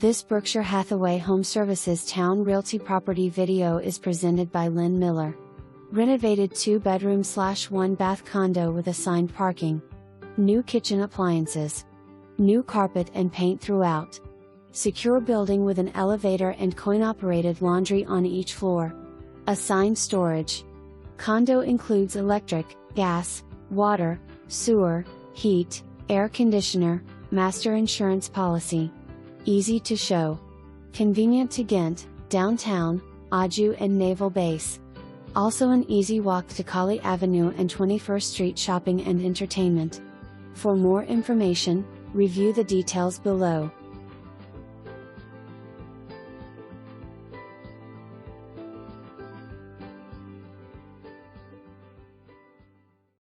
This Berkshire Hathaway HomeServices Towne Realty property video is presented by Lin Miller. Renovated 2-bedroom/1-bath condo with assigned parking. New kitchen appliances. New carpet and paint throughout. Secure building with an elevator and coin-operated laundry on each floor. Assigned storage. Condo includes electric, gas, water, sewer, heat, air conditioner, master insurance policy. Easy to show. Convenient to Ghent, downtown, Aju and Naval Base. Also an easy walk to Colley Avenue and 21st Street shopping and entertainment. For more information, review the details below.